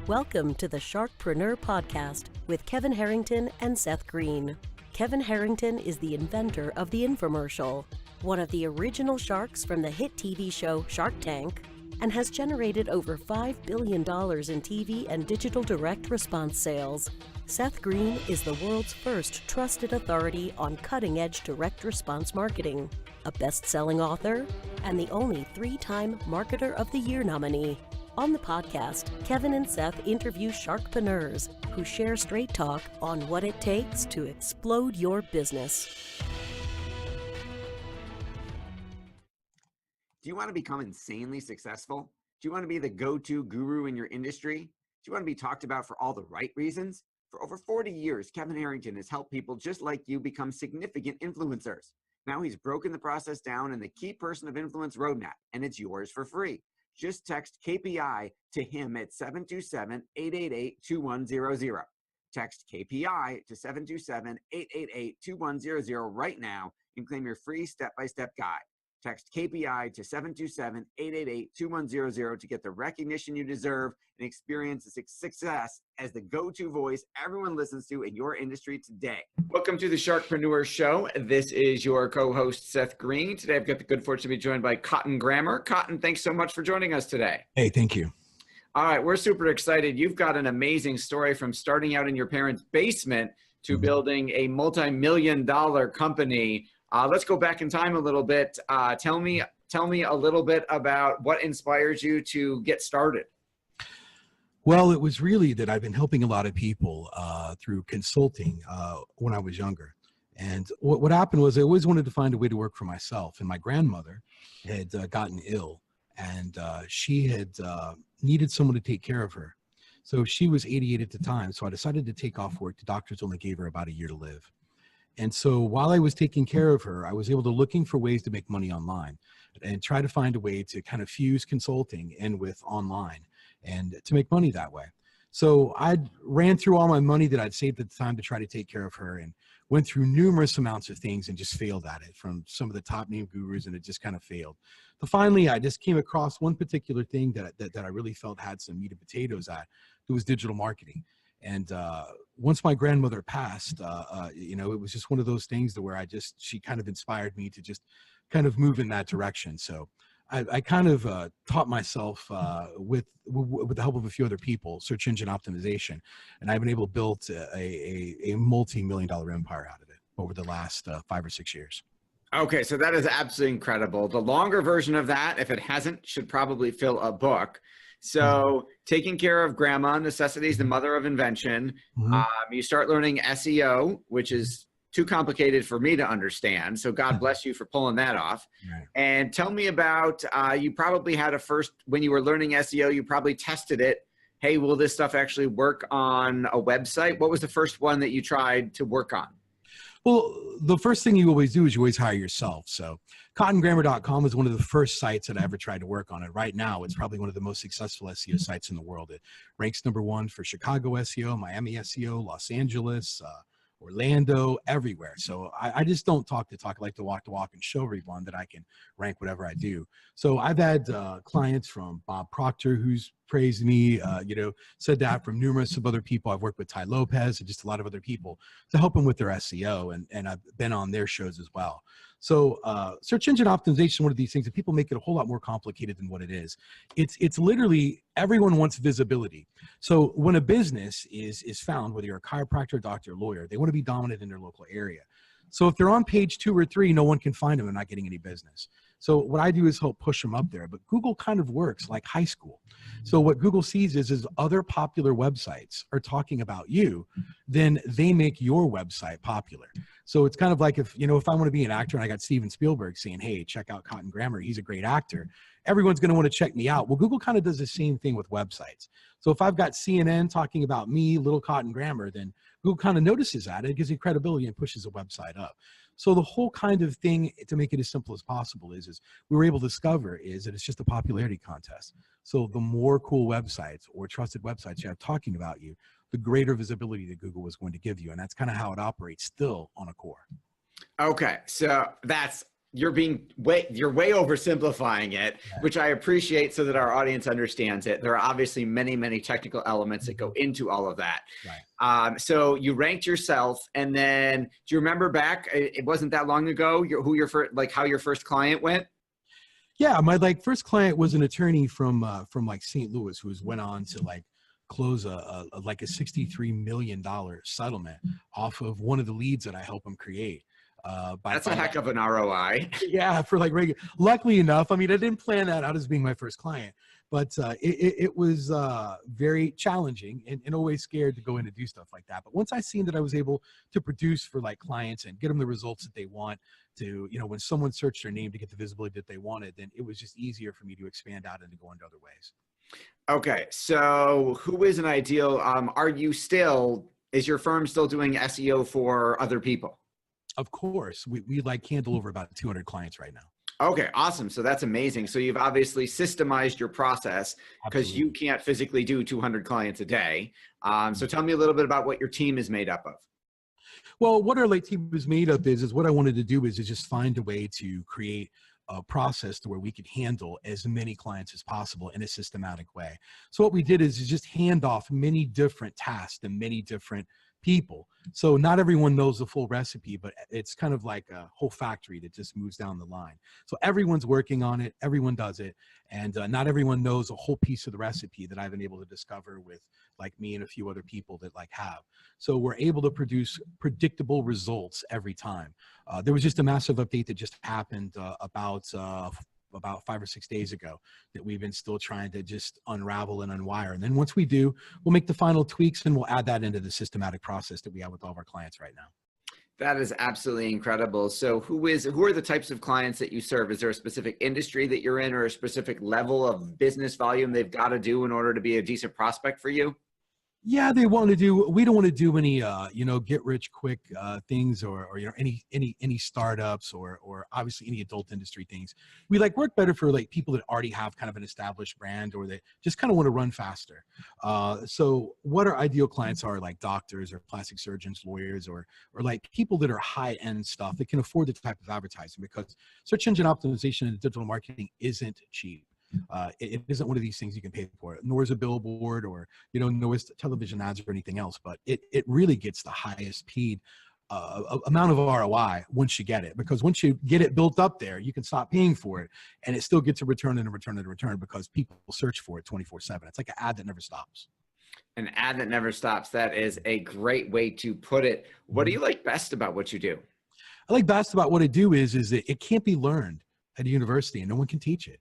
Welcome to the Sharkpreneur podcast with Kevin Harrington and Seth Greene. Kevin Harrington is the inventor of the infomercial, one of the original sharks from the hit TV show Shark Tank, and has generated over $5 billion in TV and digital direct response sales. Seth Greene is the world's first trusted authority on cutting-edge direct response marketing, a best-selling author, and the only 3-time Marketer of the Year nominee. On the podcast, Kevin and Seth interview Sharkpreneurs who share straight talk on what it takes to explode your business. Do you want to become insanely successful? Do you want to be the go-to guru in your industry? Do you want to be talked about for all the right reasons? For over 40 years, Kevin Harrington has helped people just like you become significant influencers. Now he's broken the process down in the Key Person of Influence roadmap, and it's yours for free. Just text KPI to him at 727-888-2100. Text KPI to 727-888-2100 right now and claim your free step-by-step guide. Text KPI to 727-888-2100 to get the recognition you deserve and experience the success as the go-to voice everyone listens to in your industry today. Welcome to the Sharkpreneur Show. This is your co-host, Seth Greene. Today, I've got the good fortune to be joined by Kotton Grammer. Kotton, thanks so much for joining us today. Hey, thank you. All right, we're super excited. You've got an amazing story from starting out in your parents' basement to building a multi-million-dollar company. Let's go back in time a little bit. Tell me a little bit about what inspires you to get started. Well, it was really that I've been helping a lot of people through consulting when I was younger. And what happened was I always wanted to find a way to work for myself. And my grandmother had gotten ill, and she had needed someone to take care of her. So she was 88 at the time. So I decided to take off work. The doctors only gave her about a year to live. And so while I was taking care of her, I was able to looking for ways to make money online and try to find a way to kind of fuse consulting in with online and to make money that way. So I ran through all my money that I'd saved at the time to try to take care of her and went through numerous amounts of things and just failed at it from some of the top name gurus, and it just kind of failed. But finally, I just came across one particular thing that I really felt had some meat and potatoes at. It was digital marketing. And once my grandmother passed, it was just one of those things where she kind of inspired me to just kind of move in that direction. So I kind of taught myself with the help of a few other people, search engine optimization, and I've been able to build a multi-million-dollar empire out of it over the last 5 or 6 years. Okay, so that is absolutely incredible. The longer version of that, if it hasn't, should probably fill a book. So taking care of grandma, necessity is the mother of invention. You start learning SEO, which is too complicated for me to understand. So God bless you for pulling that off. Right. And tell me about, you probably had when you were learning SEO, you probably tested it. Hey, will this stuff actually work on a website? What was the first one that you tried to work on? Well, the first thing you always do is you always hire yourself. So kottongrammer.com is one of the first sites that I ever tried to work on. And right now, it's probably one of the most successful SEO sites in the world. It ranks #1 for Chicago SEO, Miami SEO, Los Angeles, Orlando, everywhere. So I just don't talk the talk. I like to walk the walk and show everyone that I can rank whatever I do. So I've had clients from Bob Proctor, who's praised me, said that from numerous of other people. I've worked with Ty Lopez and just a lot of other people to help them with their SEO. And I've been on their shows as well. So search engine optimization is one of these things that people make it a whole lot more complicated than what it is. It's literally everyone wants visibility. So when a business is found, whether you're a chiropractor, doctor, or lawyer, they want to be dominant in their local area. So if they're on page 2 or 3, no one can find them and not getting any business. So what I do is help push them up there. But Google kind of works like high school. So what Google sees is other popular websites are talking about you, then they make your website popular. So it's kind of like if I want to be an actor and I got Steven Spielberg saying, hey, check out Kotton Grammer, he's a great actor, everyone's going to want to check me out. Well, Google kind of does the same thing with websites. So if I've got CNN talking about me, little Kotton Grammer, then Google kind of notices that. It gives you credibility and pushes the website up. So the whole kind of thing, to make it as simple as possible, is we were able to discover is that it's just a popularity contest. So the more cool websites or trusted websites you have talking about you, the greater visibility that Google was going to give you. And that's kind of how it operates still on a core. Okay, so that's you're way oversimplifying it, which I appreciate so that our audience understands it. There are obviously many, many technical elements that go into all of that. Right. So you ranked yourself, and then do you remember back, it wasn't that long ago, how your first client went? Yeah, my first client was an attorney from St. Louis who went on to close a $63 million settlement off of one of the leads that I helped him create. That's a heck of an ROI. Yeah, for regular. Luckily enough, I mean, I didn't plan that out as being my first client, but it was very challenging and always scared to go in and do stuff like that. But once I seen that I was able to produce for clients and get them the results that they want to, when someone searched their name to get the visibility that they wanted, then it was just easier for me to expand out and to go into other ways. Okay, so who is an ideal? Is your firm still doing SEO for other people? Of course, we handle over about 200 clients right now. Okay, awesome. So that's amazing. So you've obviously systemized your process because you can't physically do 200 clients a day. So tell me a little bit about what your team is made up of. Well, what our team is made up is what I wanted to do is just find a way to create a process to where we could handle as many clients as possible in a systematic way. So what we did is just hand off many different tasks to many different people. So not everyone knows the full recipe, but it's kind of like a whole factory that just moves down the line. So everyone's working on it, everyone does it, and not everyone knows a whole piece of the recipe that I've been able to discover with me and a few other people that have. So we're able to produce predictable results every time. There was just a massive update that just happened about 5 or 6 days ago that we've been still trying to just unravel and unwire. And then once we do, we'll make the final tweaks and we'll add that into the systematic process that we have with all of our clients right now. That is absolutely incredible. So who are the types of clients that you serve? Is there a specific industry that you're in or a specific level of business volume they've got to do in order to be a decent prospect for you? Yeah, we don't want to do any, get rich quick things or any startups or obviously any adult industry things. We work better for people that already have kind of an established brand or that just kind of want to run faster. So what our ideal clients are doctors or plastic surgeons, lawyers, or people that are high end stuff that can afford the type of advertising, because search engine optimization and digital marketing isn't cheap. It isn't one of these things you can pay for, nor is a billboard or, nor is television ads or anything else, but it really gets the highest paid amount of ROI once you get it, because once you get it built up there, you can stop paying for it and it still gets a return and a return and a return because people search for it 24/7. It's like an ad that never stops. An ad that never stops. That is a great way to put it. What do you like best about what you do? I like best about what I do is that it can't be learned at a university and no one can teach it.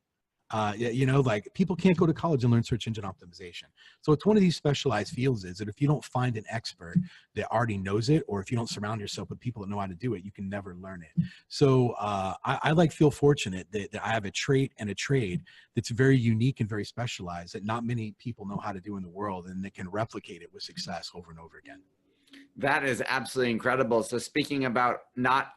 People can't go to college and learn search engine optimization. So it's one of these specialized fields is that if you don't find an expert that already knows it, or if you don't surround yourself with people that know how to do it, you can never learn it. So I feel fortunate that I have a trait and a trade that's very unique and very specialized that not many people know how to do in the world, and that can replicate it with success over and over again. That is absolutely incredible. So speaking about that,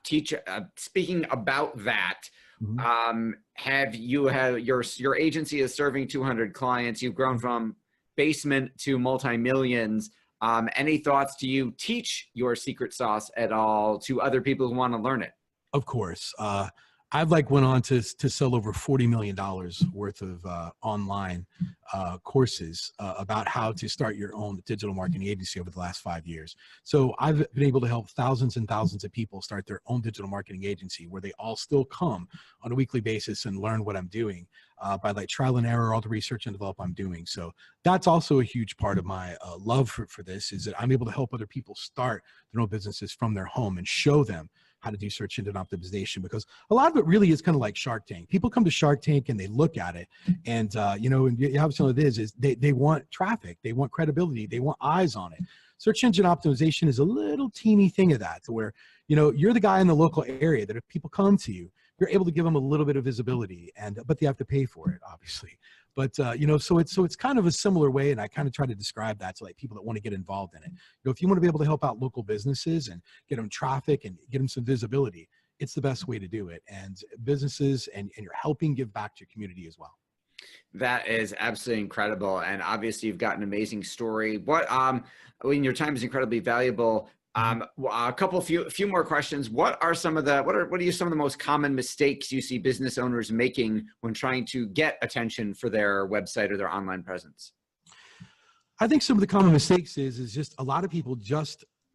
have your agency is serving 200 clients. You've grown from basement to multi-millions. Any thoughts? Do you teach your secret sauce at all to other people who want to learn it? Of course. I've went on to sell over $40 million worth of online courses about how to start your own digital marketing agency over the last 5 years. So I've been able to help thousands and thousands of people start their own digital marketing agency where they all still come on a weekly basis and learn what I'm doing by trial and error, all the research and develop I'm doing. So that's also a huge part of my love for this, is that I'm able to help other people start their own businesses from their home and show them how to do search engine optimization, because a lot of it really is kind of like Shark Tank. People come to Shark Tank and they look at it and, and you have some of this is they want traffic, they want credibility, they want eyes on it. Search engine optimization is a little teeny thing of that, to where, you're the guy in the local area that if people come to you, you're able to give them a little bit of visibility, but they have to pay for it, obviously. But, so it's kind of a similar way. And I kind of try to describe that to people that want to get involved in it. If you want to be able to help out local businesses and get them traffic and get them some visibility, it's the best way to do it. And businesses and you're helping give back to your community as well. That is absolutely incredible. And obviously you've got an amazing story. Your time is incredibly valuable. few more questions. What are some of the most common mistakes you see business owners making when trying to get attention for their website or their online presence? I think some of the common mistakes is just a lot of people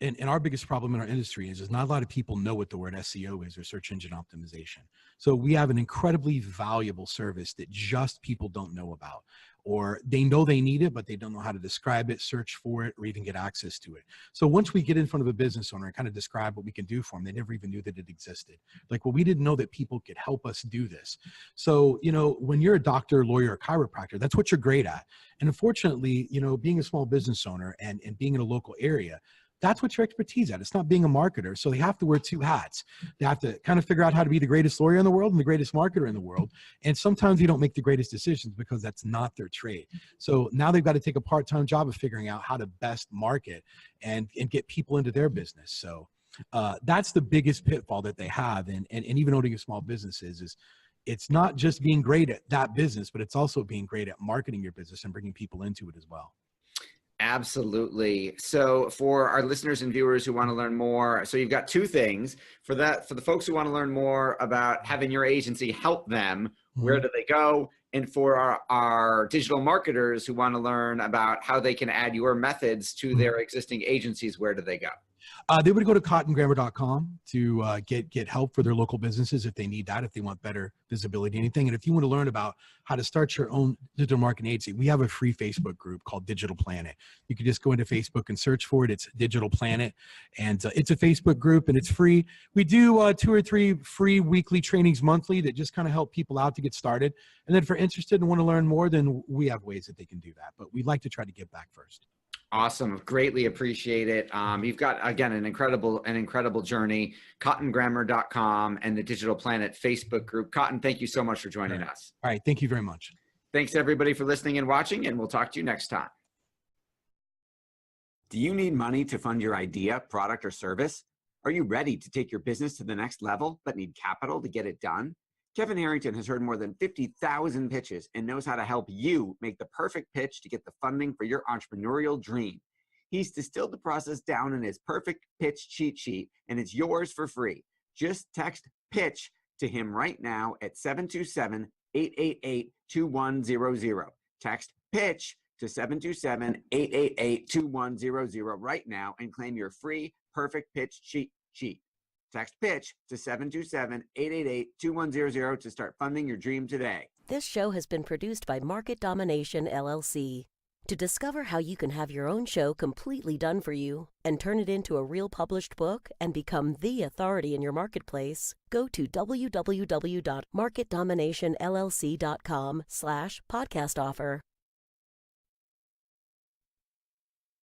and our biggest problem in our industry is not a lot of people know what the word SEO is, or search engine optimization. So we have an incredibly valuable service that just people don't know about, or they know they need it, but they don't know how to describe it, search for it, or even get access to it. So once we get in front of a business owner and kind of describe what we can do for them, they never even knew that it existed. Like, well, we didn't know that people could help us do this. So, when you're a doctor, lawyer, or chiropractor, that's what you're great at. And unfortunately, being a small business owner and being in a local area, that's what your expertise at. It's not being a marketer. So they have to wear two hats. They have to kind of figure out how to be the greatest lawyer in the world and the greatest marketer in the world. And sometimes you don't make the greatest decisions because that's not their trade. So now they've got to take a part-time job of figuring out how to best market and get people into their business. So that's the biggest pitfall that they have. And even owning a small business is it's not just being great at that business, but it's also being great at marketing your business and bringing people into it as well. Absolutely. So for our listeners and viewers who want to learn more, so you've got two things for that. For the folks who want to learn more about having your agency help them, where do they go? And for our digital marketers who want to learn about how they can add your methods to their existing agencies, where do they go? They would go to kottongrammer.com to get help for their local businesses if they need that, if they want better visibility, anything. And if you want to learn about how to start your own digital marketing agency, we have a free Facebook group called Digital Planet. You can just go into Facebook and search for it. It's Digital Planet, and it's a Facebook group, and it's free. We do 2 or 3 free weekly trainings monthly that just kind of help people out to get started. And then if they're interested and want to learn more, then we have ways that they can do that. But we'd like to try to get back first. Awesome. Greatly appreciate it. You've got, again, an incredible journey, kottongrammer.com and the Digital Planet Facebook group. Kotton, thank you so much for joining us. All right. Thank you very much. Thanks everybody for listening and watching, and we'll talk to you next time. Do you need money to fund your idea, product, or service? Are you ready to take your business to the next level, but need capital to get it done? Kevin Harrington has heard more than 50,000 pitches and knows how to help you make the perfect pitch to get the funding for your entrepreneurial dream. He's distilled the process down in his perfect pitch cheat sheet, and it's yours for free. Just text PITCH to him right now at 727-888-2100. Text PITCH to 727-888-2100 right now and claim your free perfect pitch cheat sheet. Text PITCH to 727-888-2100 to start funding your dream today. This show has been produced by Market Domination, LLC. To discover how you can have your own show completely done for you and turn it into a real published book and become the authority in your marketplace, go to www.marketdominationllc.com/podcast offer.